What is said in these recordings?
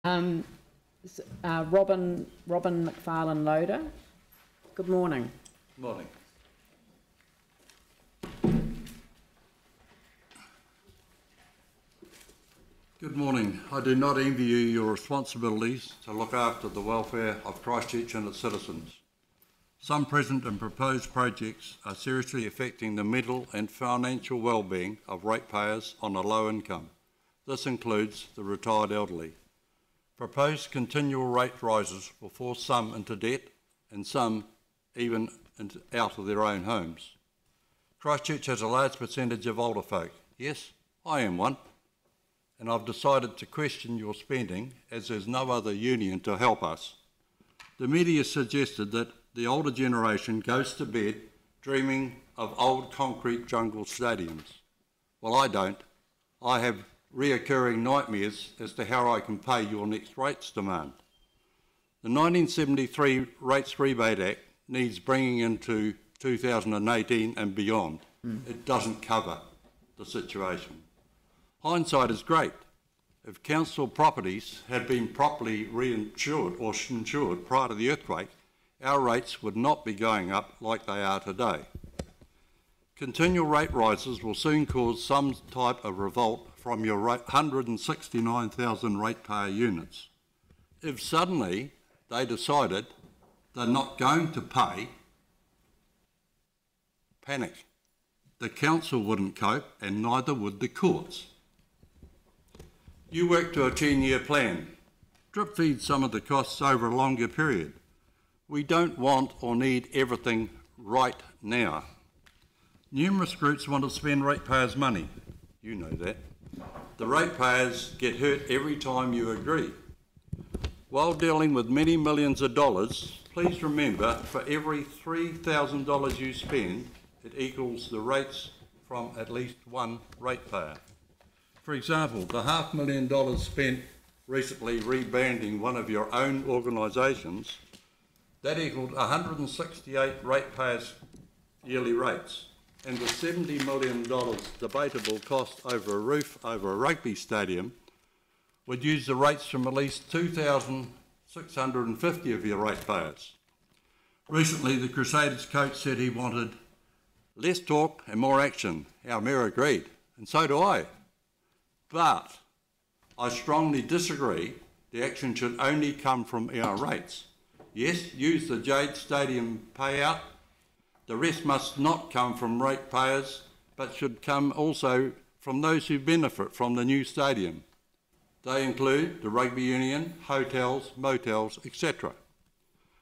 Robin Macfarlane Loader. Good morning. Morning. Good morning. I do not envy you your responsibilities to look after the welfare of Christchurch and its citizens. Some present and proposed projects are seriously affecting the mental and financial well-being of ratepayers on a low income. This includes the retired elderly. Proposed continual rate rises will force some into debt and some even out of their own homes. Christchurch has a large percentage of older folk. Yes, I am one. And I've decided to question your spending as there's no other union to help us. The media suggested that the older generation goes to bed dreaming of old concrete jungle stadiums. Well, I don't. I have reoccurring nightmares as to how I can pay your next rates demand. The 1973 Rates Rebate Act needs bringing into 2018 and beyond. It doesn't cover the situation. Hindsight is great. If council properties had been properly reinsured or insured prior to the earthquake, our rates would not be going up like they are today. Continual rate rises will soon cause some type of revolt from your 169,000 ratepayer units. If suddenly they decided they're not going to pay, panic. The council wouldn't cope and neither would the courts. You work to a 10-year plan. Drip feed some of the costs over a longer period. We don't want or need everything right now. Numerous groups want to spend ratepayers' money. You know that. The ratepayers get hurt every time you agree. While dealing with many millions of dollars, please remember for every $3,000 you spend, it equals the rates from at least one ratepayer. For example, the $500,000 spent recently rebranding one of your own organisations, that equalled 168 ratepayers' yearly rates, and the $70 million debatable cost over a roof over a rugby stadium would use the rates from at least 2,650 of your ratepayers. Recently, the Crusaders coach said he wanted less talk and more action. Our mayor agreed, and so do I. But I strongly disagree. The action should only come from our rates. Yes, use the Jade Stadium payout. The rest must not come from ratepayers, but should come also from those who benefit from the new stadium. They include the rugby union, hotels, motels, etc.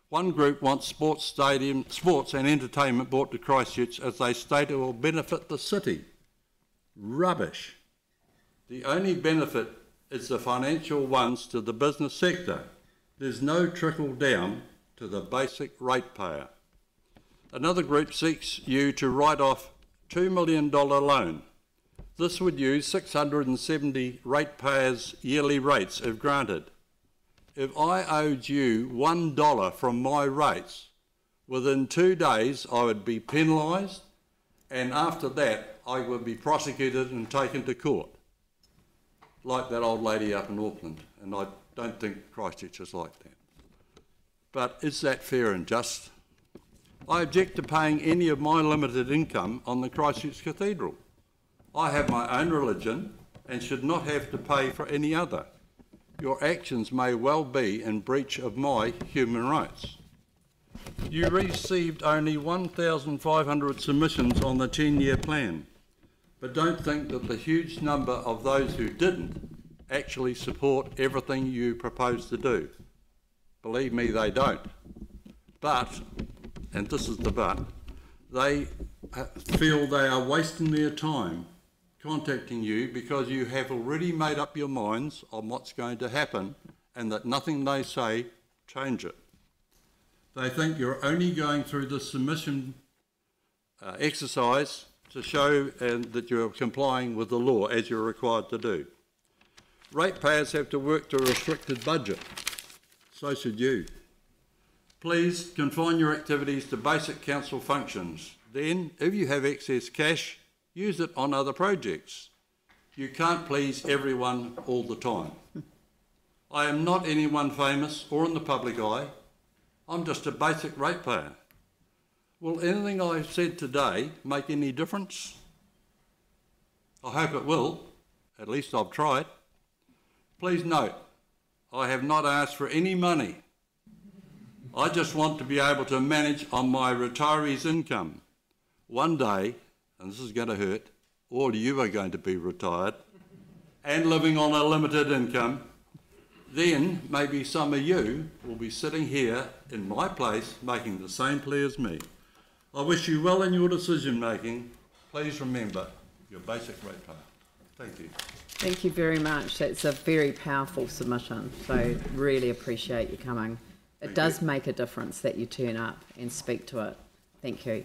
One group wants sports and entertainment brought to Christchurch as they state it will benefit the city. Rubbish. The only benefit is the financial ones to the business sector. There's no trickle down to the basic ratepayer. Another group seeks you to write off $2 million loan. This would use 670 ratepayers' yearly rates if granted. If I owed you $1 from my rates, within 2 days I would be penalised, and after that I would be prosecuted and taken to court, like that old lady up in Auckland, and I don't think Christchurch is like that. But is that fair and just? I object to paying any of my limited income on the Christchurch Cathedral. I have my own religion and should not have to pay for any other. Your actions may well be in breach of my human rights. You received only 1,500 submissions on the 10-year plan, but don't think that the huge number of those who didn't actually support everything you propose to do. Believe me, they don't. But, and this is the but, they feel they are wasting their time contacting you because you have already made up your minds on what's going to happen and that nothing they say change it. They think you're only going through this submission exercise to show that you're complying with the law as you're required to do. Ratepayers have to work to a restricted budget. So should you. Please confine your activities to basic council functions. Then, if you have excess cash, use it on other projects. You can't please everyone all the time. I am not anyone famous or in the public eye. I'm just a basic ratepayer. Will anything I've said today make any difference? I hope it will. At least I've tried. Please note, I have not asked for any money. I just want to be able to manage on my retiree's income. One day, and this is going to hurt, all you are going to be retired and living on a limited income. Then maybe some of you will be sitting here in my place making the same plea as me. I wish you well in your decision making. Please remember your basic ratepayer. Thank you. Thank you very much. That's a very powerful submission, so really appreciate you coming. It does make a difference that you turn up and speak to it. Thank you.